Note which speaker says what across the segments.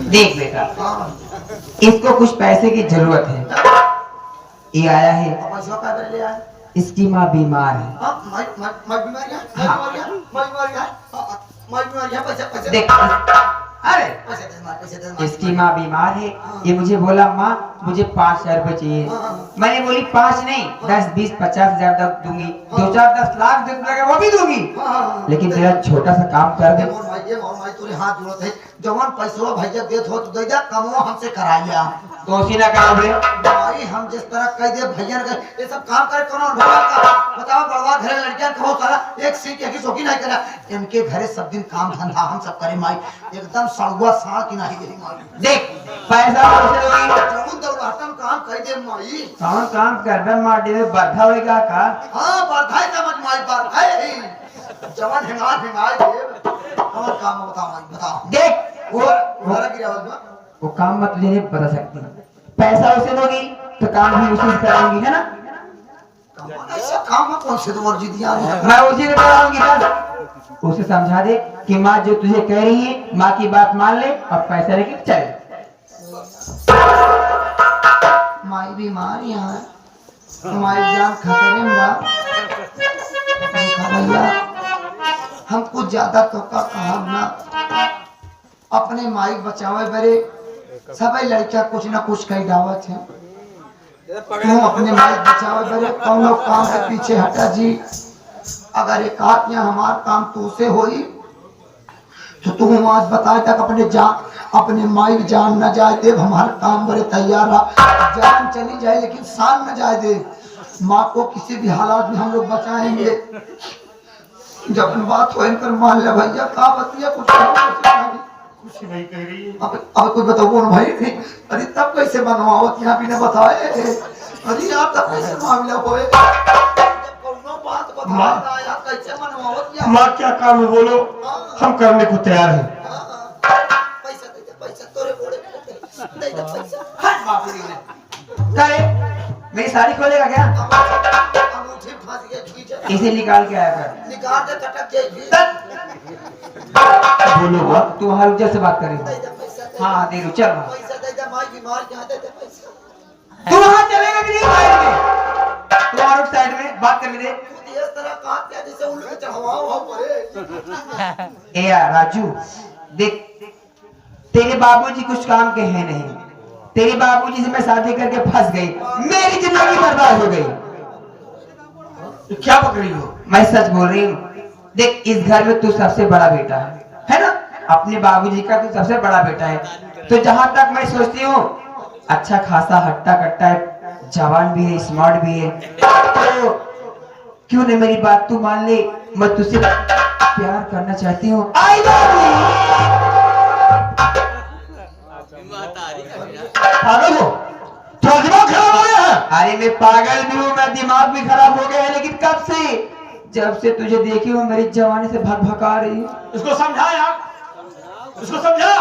Speaker 1: देख बेटा, इसको कुछ पैसे की जरूरत है। ये आया है, इसकी माँ बीमार है। देख, अरे इसकी माँ बीमार है। ये मुझे बोला माँ मुझे 5,000 रुपए चाहिए। मैंने बोली 5 नहीं 10, 20, 50,000 तक दूंगी। 2-4-10 लाख रुपए वो भी दूंगी, लेकिन मेरा छोटा सा काम कर दे।
Speaker 2: हाथ जोड़त है जवान पैसा भैया देत हो तो दे जा, कमो हमसे करा लिया
Speaker 1: तो उसी ना काम दे
Speaker 2: भाई। हम जिस तरह कह दे भैया ने ये सब काम करे कौन बताओ। बड़वा घर लड़कियां कहो सारा एक सीट की शौकीन नहीं करा। इनके घरे सब दिन काम धंधा हम सब करे माई, एकदम सड़ुआ सा की नहीं गई माई।
Speaker 1: देख पैसा
Speaker 2: जमुन दौड़ातम काम कह दे माई।
Speaker 1: कौन काम कर दे माटी में बरधा होएगा का?
Speaker 2: हां बरधाई समझ माई, बरधाई जवान हिंगार हिंगार दे और काम बता माई बता।
Speaker 1: देख वो काम मत तुझे नहीं बता सकती। पैसा उसे दोगी तो काम भी उसी से कराऊंगी, है ना?
Speaker 2: ऐसा काम मत कौन से तुम्हारी जीत दिया
Speaker 1: मैं उसी से कराऊंगी ना। उसे समझा दे कि माँ जो तुझे कह रही है माँ की बात मान ले और पैसा लेके चल।
Speaker 2: माई बीमार यहाँ माई जान खतरे में बा। भैया हम कुछ ज्यादा तो का कहा ना, अपने माई बचावे बरे सब लड़कियां कुछ ना कुछ कही दावत है। तुम अपने माई बचावे बरे कौन लोग काम के पीछे हटा जी। अगर एक आध या हमार काम तू से होई तो तुम आज बताए तक अपने माई जान न जाए दे। हमारा काम बड़े तैयार रहा, जान चली जाए लेकिन शान न जाए दे। माँ को किसी भी हालात में हम लोग बचाएंगे। जब बात हो इनकर मान ले भैया का बतिया कुछ
Speaker 3: नहीं कह रही है।
Speaker 2: अब कुछ बताओ कौन भाई थी। अरे तब कैसे बनवाओ यहाँ भी ने बताए। अरे आप तब कैसे मामला होए
Speaker 3: माँ क्या काम है बोलो, हम करने को तैयार हैं।
Speaker 2: पैसा दे दे, पैसा तोरे बोले दे दे पैसा।
Speaker 1: हट बाप रे। करे मेरी साड़ी खोलेगा क्या?
Speaker 2: अंगूठी फंस गया खींच।
Speaker 1: इसे निकाल के आया कर।
Speaker 2: निकाल दे कटक जाएगी।
Speaker 3: बोलो माँ
Speaker 1: तू वहाँ रुक जा से बात करेगी।
Speaker 2: दे दे पैसा दे।
Speaker 1: हाँ दे रुक, चल वहाँ।
Speaker 2: पैसा दे दे माई बीमार क्या दे दे पैसा।
Speaker 1: तू वहाँ चलेगा कि नहीं साइड में? तू वहाँ रुक साइड में बात करने दे।
Speaker 2: तू इस तरह कहा क्या जैसे उल्टे चढ़ावा हुआ पड़े।
Speaker 1: ए यार राजू देख, तेरे बाबूजी कुछ काम के हैं नहीं। तेरे बाबूजी से मैं शादी करके फंस गई, मेरी जिंदगी बर्बाद हो गई।
Speaker 3: क्या बक रही हो?
Speaker 1: मैं सच बोल रही हूँ। देख इस घर में तू सबसे बड़ा बेटा है ना? अपने बाबूजी का तू सबसे बड़ा बेटा है। तो जहां तक मैं सोचती हूँ अच्छा खासा हट्टा कट्टा है, जवान भी है, स्मार्ट भी है, तो क्यों नहीं मेरी बात तू मान ले। मैं तुझसे प्यार करना चाहती हूँ। I love you.
Speaker 3: पागल हो? तो दिमाग खराब हो गया है?
Speaker 1: अरे मैं पागल भी हूँ, मैं दिमाग भी खराब हो गया है, लेकिन कब से? जब से तुझे देखी हूँ मेरी जवानी से भग-भगा रही है।
Speaker 3: इसको समझा यार, इसको समझा।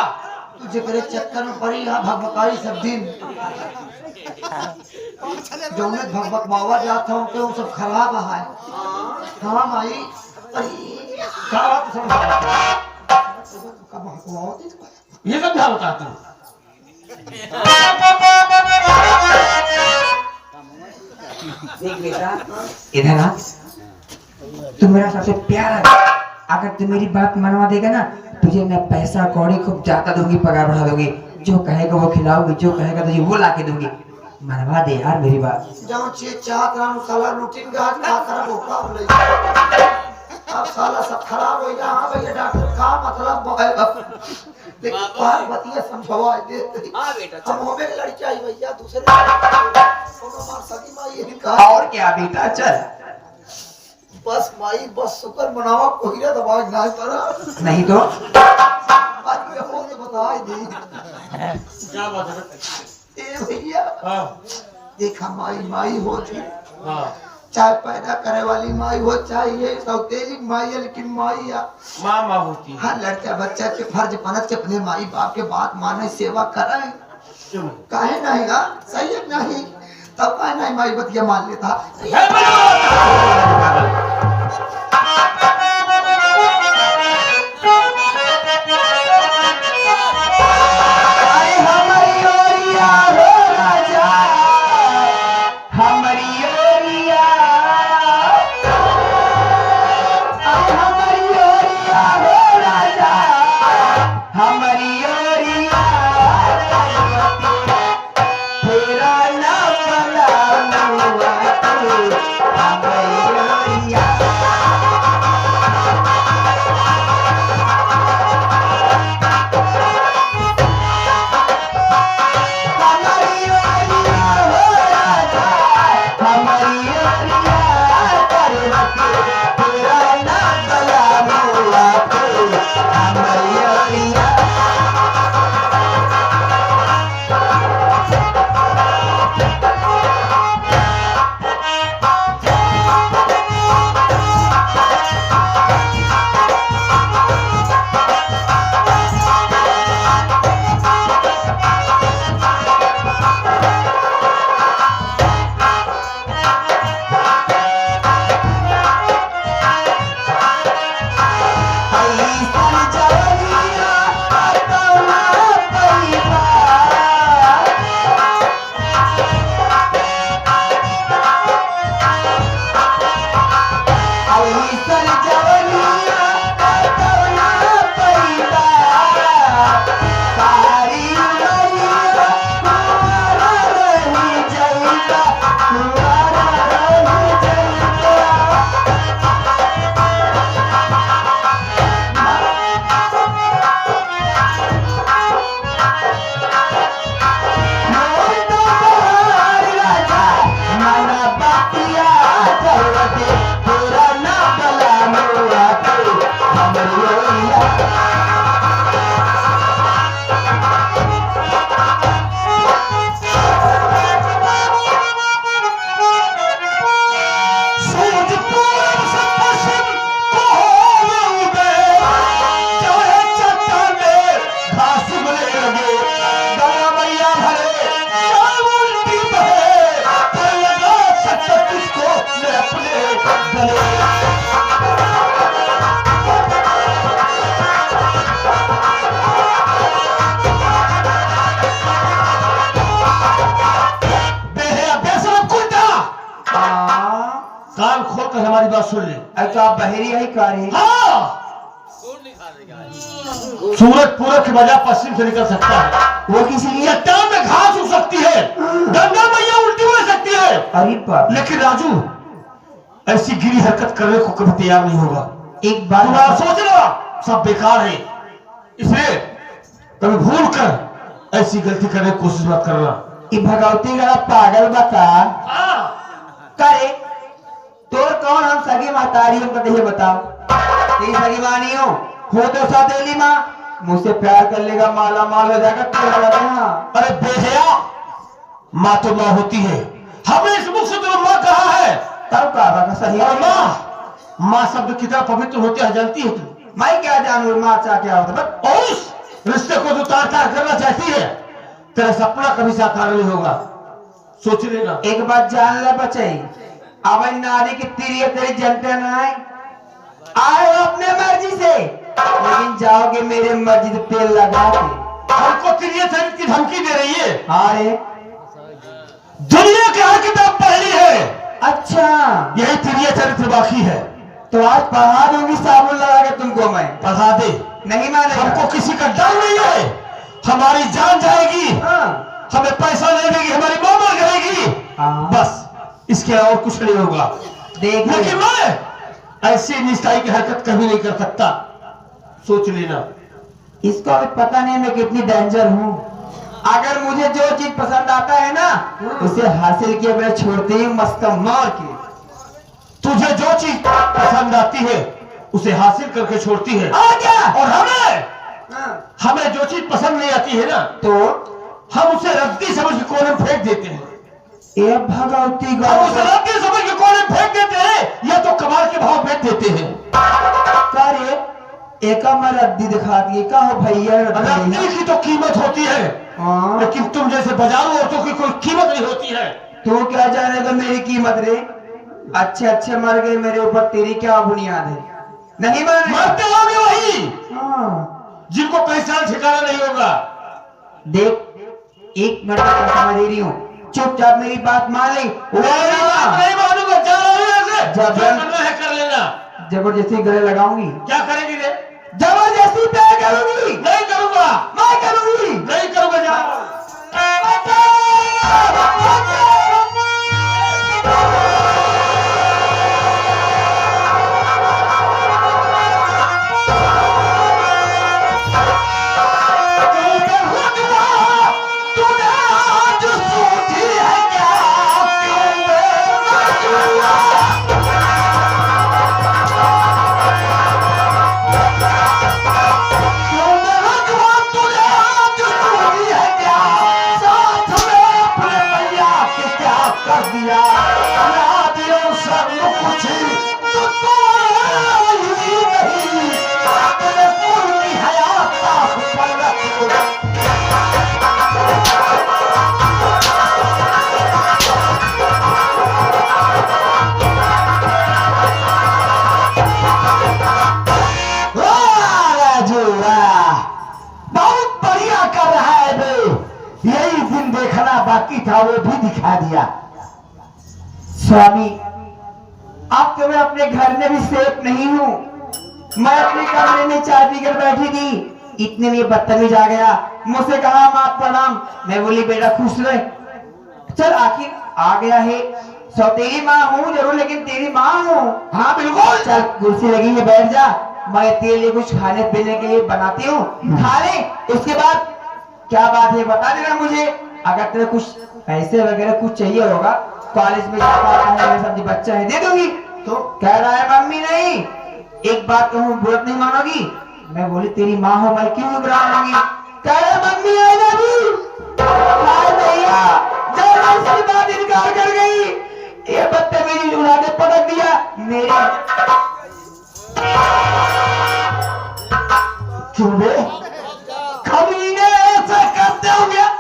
Speaker 2: तुझे करे चक्कर में पड़ी यहाँ भगभकाई सब दिन। जो मैं भगभक बाबा जाता हूँ तो सब खराब है। हाँ माई
Speaker 3: क्या बात समझा? ये समझा बताती हूँ।
Speaker 1: देख बेटा इधर आ, तू मेरा सबसे प्यारा है। अगर तू मेरी बात मनवा देगा ना, तुझे मैं पैसा कौड़ी खूब ज्यादा दूंगी, पगार बढ़ा दूंगी। जो कहेगा वो खिलाऊंगी, जो कहेगा तुझे वो लाके दूंगी। मनवा दे यार मेरी बात।
Speaker 2: जाओ चे चाह करानो साला रूटीन का आज का खराब होगा बोले। अब साला सब खराब हो गया। हाँ भैया डॉक्टर का मतलब लेकिन बार बतिया समझवा दे। हां बेटा हम होबे के लड़की आई भैया दूसरे कोनो मार सगी माई ये का।
Speaker 1: और क्या बेटा चल।
Speaker 2: बस माई बस शुक्र मनावा कोई ना दबा ना करा
Speaker 1: नहीं तो
Speaker 2: आज के हो के बता दे।
Speaker 3: क्या बात है?
Speaker 2: ए भैया
Speaker 3: हाँ
Speaker 2: देखा माई होती
Speaker 3: हाँ,
Speaker 2: चाहे पैदा करे वाली माई हो चाहिए सौतेली माई है, लेकिन माई
Speaker 3: माँ होती है।
Speaker 2: हर लड़का बच्चा के फर्ज बनत के अपने माई बाप के बात माने सेवा करे। काहे नहीं गा सही है नहीं तब काहे नहीं माई बतिया मान लेता।
Speaker 3: कर हमारी बात सुन ले।
Speaker 1: अरे तो आप बहेरी यही कह रहे हैं।
Speaker 3: हाँ, सूरज पूरब की बजाय पश्चिम से निकल सकता है।
Speaker 1: वो किस लिए?
Speaker 3: चट्टान में घास उग सकती है, गंगा मैया उल्टी हो सकती है,
Speaker 1: अरे बाप,
Speaker 3: लेकिन राजू ऐसी गिरी हरकत करने को कभी तैयार नहीं होगा।
Speaker 1: एक बार
Speaker 3: तुम्हारा सोचना सब बेकार है, इसलिए कभी भूल कर ऐसी गलती करने की कोशिश मत करना।
Speaker 1: ये भगवती गला पागल बता करे तो कौन हम सगी महतारी हम कभी बताओ। तेरी सगी मानी हो तो सौतेली माँ मुझसे प्यार कर लेगा, माला माल हो जाएगा, तेरा लगा हाँ।
Speaker 3: अरे बेहया, माँ तो माँ होती है, हमने इस मुख से तुम्हें माँ कहा है,
Speaker 1: तब कहा सही
Speaker 3: और
Speaker 1: है।
Speaker 3: माँ शब्द कितना पवित्र होते है जानती है तुम?
Speaker 1: मैं क्या जानू माँ चाह क्या होता, बस
Speaker 3: और उस रिश्ते को जो तार तार करना चाहती है, तेरा सपना कभी साकार नहीं होगा, सोच लेना।
Speaker 1: एक बात जान ले बचाई, अब नारी की तीर तेरी जनता ना आए हो अपने मर्जी से, लेकिन जाओगे मेरे मर्जी से तेल लगा के।
Speaker 3: हमको तिरिया चरित्र की धमकी दे रही है।
Speaker 1: हाँ रे,
Speaker 3: दुनिया की हर किताब पढ़ ली है,
Speaker 1: अच्छा
Speaker 3: यही तिरिया चरित्र बाकी है।
Speaker 1: तो आज पढ़ा दूंगी साबुन लगा के तुमको मैं।
Speaker 3: पढ़ा दे,
Speaker 1: नहीं माने
Speaker 3: हमको किसी का डर नहीं है, हमारी जान जाएगी,
Speaker 1: हाँ।
Speaker 3: हमें पैसा नहीं देगी, हमारी मां मर जाएगी,
Speaker 1: हाँ।
Speaker 3: बस इसके अलावा कुछ नहीं होगा।
Speaker 1: देख
Speaker 3: लेकिन मैं ऐसी निष्ठाई की हरकत कभी नहीं कर सकता, सोच लेना।
Speaker 1: इसको अभी पता नहीं मैं कितनी डेंजर हूँ। अगर मुझे जो चीज पसंद आता है ना उसे हासिल किए मैं छोड़ते ही मस्त मार के।
Speaker 3: तुझे जो चीज पसंद आती है उसे हासिल करके छोड़ती है,
Speaker 1: आ क्या?
Speaker 3: और हमें
Speaker 1: हाँ।
Speaker 3: हमें जो चीज पसंद नहीं आती है ना
Speaker 1: तो
Speaker 3: हम उसे रद्दी समझ के कोने में फेंक देते हैं।
Speaker 1: ये भगवती
Speaker 3: हम उसे रद्दी समझ के कोने में फेंक देते हैं, या तो कमाल के भाव फेंक देते हैं।
Speaker 1: कार्य एक में रद्दी दिखा दी का हो भैया
Speaker 3: रद्दी की तो कीमत होती है,
Speaker 1: हाँ।
Speaker 3: लेकिन तुम जैसे बाजारू औरतों की कोई कीमत नहीं होती है।
Speaker 1: तू क्या जानेगा मेरी कीमत रे? अच्छे अच्छे मर गए मेरे ऊपर, तेरी क्या बुनियाद है? नहीं माने
Speaker 3: मरते होंगे वही
Speaker 1: हाँ।
Speaker 3: जिनको कहीं साल ठिकाना नहीं होगा।
Speaker 1: देख एक मिनट का समझ दे रही हूँ, चुपचाप मेरी बात मान ले।
Speaker 3: नहीं मानूंगा, जा रहा हूं यहाँ से, जो करना है कर लेना।
Speaker 1: जबरदस्ती गले लगाऊंगी,
Speaker 3: क्या करेगी रे?
Speaker 1: जबरदस्ती प्यार करूंगी,
Speaker 3: नहीं करूंगा,
Speaker 1: मैं करूंगी।
Speaker 3: नहीं करूंगा, जा।
Speaker 2: बाकी था वो भी दिखा दिया।
Speaker 1: स्वामी अब तो मैं अपने घर में भी सेफ नहीं हूँ। मैं अपने कमरे में चाय पीकर बैठी थी, इतने में बदतमीज आ गया, मुझसे कहा माँ प्रणाम। मैं बोली बेटा खुश रहे, चल आखिर आ गया है, सौतेली माँ हूँ जरूर लेकिन तेरी माँ हूँ। हाँ बिल्कुल, चल कुर्सी लगी है बैठ जा, मैं तेरे लिए कुछ खाने पीने के लिए बनाती हूँ, खा ले। उसके बाद क्या बात है बता देना मुझे, अगर तेरे कुछ पैसे वगैरह कुछ चाहिए होगा, कॉलेज में जाता है मेरा सब्जी बच्चा है दे दूंगी। तो कह रहा है मम्मी नहीं, एक बात कहूँ बुरा नहीं मानोगी। मैं बोली तेरी माँ हो मैं क्यों बुरा मानूंगी। कह रहा मम्मी आई लव यू। भैया जब मैं उसकी बात इनकार कर गई, ये बदतमीजी उड़ा के पटक दिया मेरे।
Speaker 2: क्यों बे कमीने ऐसा करते हो गया?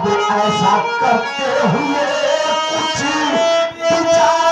Speaker 3: अब ऐसा करते हुए कुछ विचार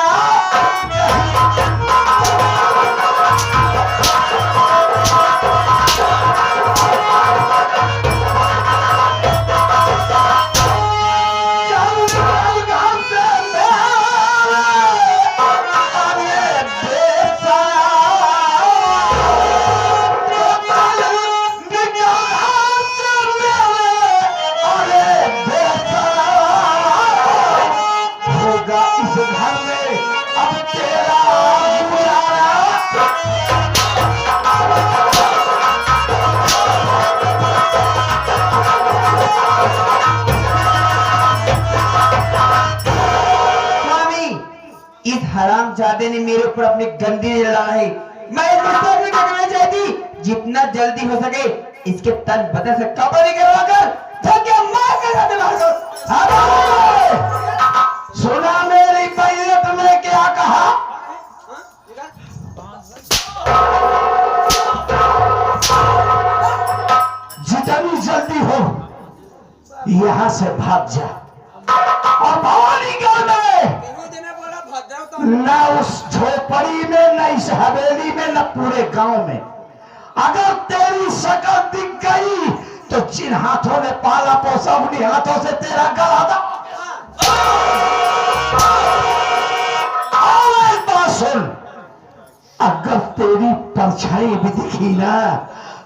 Speaker 1: हरामजादे ने मेरे ऊपर अपनी गंदी नजर डाला है। मैं इस गुस्से में क्या करना चाहती, जितना जल्दी हो सके इसके तन बदन से कपड़े निकलवाकर धक्के मार के साथ मार दो।
Speaker 3: सुना मेरी पहले तुमने क्या कहा? जितनी जल्दी हो यहां से भाग जा और भवानीगढ़ में न उस झोपड़ी में, न इस हवेली में, न पूरे गांव में अगर तेरी शक्ल दिख गई तो जिन हाथों ने पाला पोसा उन्हीं हाथों से तेरा गला दो। और एक बात सुन, अगर तेरी परछाई भी दिखी ना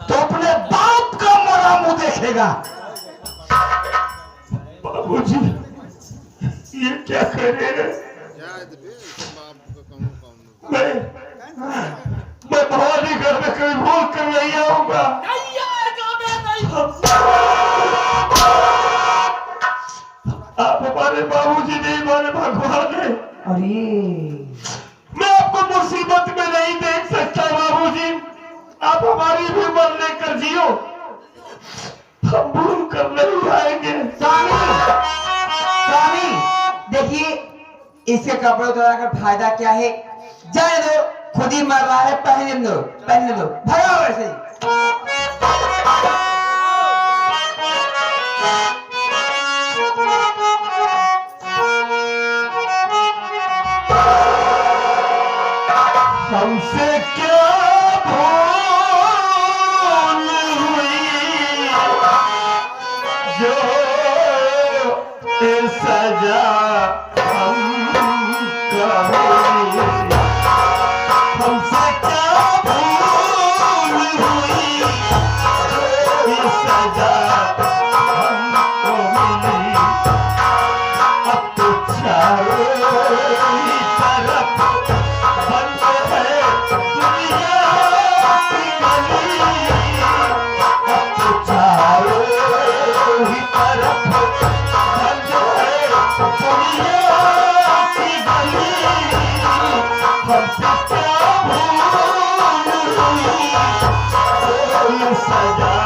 Speaker 3: तो अपने बाप का मरा मुंह देखेगा। बाबूजी ये क्या करे? मैं भवानीगढ़ में कभी भूल कर नहीं आऊंगा। आप हमारे बाबूजी नहीं, हमारे भगवान है।
Speaker 1: अरे
Speaker 3: मैं आपको मुसीबत में नहीं देख सकता बाबूजी, आप हमारी भी उम्र लेकर जियो, हम भूल कर नहीं आएंगे।
Speaker 1: स्वामी देखिए, इसके कपड़े उतारकर फायदा क्या है? जाने दो, खुद ही मर रहा है, पहनने दो, पहनने दो, भगाओ वैसे ही।
Speaker 3: हमसे क्या भूल हुई जो ये सजा हमसे क्या भूल हुई ये सजा हमको मिली। अब तो चारों तरफ बंद है दुनिया की गली, अब तो चारों ही तरफ बंद है दुनिया की गली। हमसे क्या भूल हुई ये सजा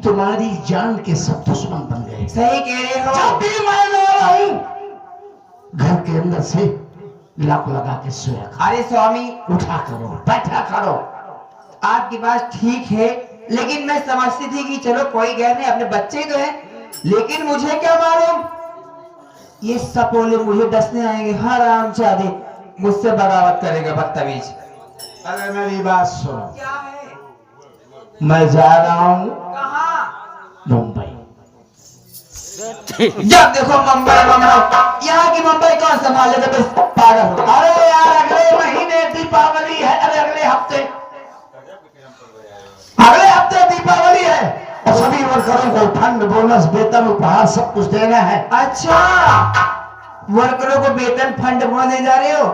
Speaker 3: तुम्हारी जान के सब दुश्मन बन गए।
Speaker 1: सही कह रहे हो।
Speaker 3: जब भी मैं ना रहूं घर के अंदर से लॉक लगा के सोया।
Speaker 1: अरे स्वामी
Speaker 3: उठा करो, बैठा करो।
Speaker 1: आपकी बात ठीक है, लेकिन मैं समझती थी कि चलो कोई गैर नहीं, अपने बच्चे ही तो हैं, लेकिन मुझे क्या मालूम ये सपोले मुझे डसने आएंगे। हरामजादे मुझसे बगावत करेगा, बदतमीज।
Speaker 3: अरे मेरी बात सुनो,
Speaker 1: क्या है?
Speaker 3: मैं जा रहा हूँ
Speaker 1: कहाँ?
Speaker 3: मुंबई।
Speaker 1: जब देखो मुंबई मुंबई, यहाँ की मुंबई कौन संभालेगा? बस पागल हो गया।
Speaker 3: अरे यार अगले महीने दीपावली है, अरे अगले हफ्ते दीपावली है और सभी वर्करों को फंड, बोनस, वेतन, उपहार सब कुछ देना है।
Speaker 1: अच्छा, वर्करों को वेतन फंड बोनस दे जा रहे हो?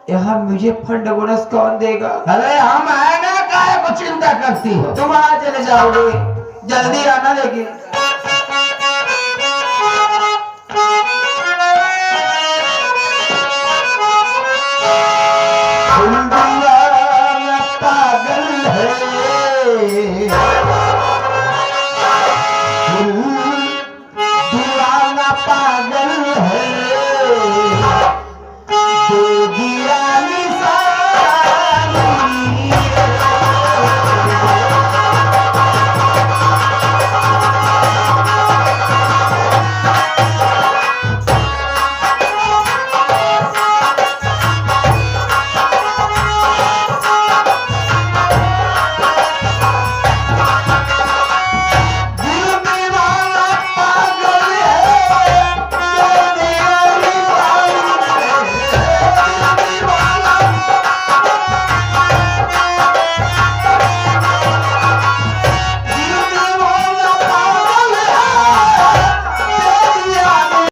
Speaker 1: यहाँ मुझे फंड बोनस कौन देगा?
Speaker 3: अरे हम है ना, काहे को चिंता करती हो?
Speaker 1: तुम वहां चले जाओगे, जल्दी आना। लेकिन
Speaker 3: पागल है दीवाना पापा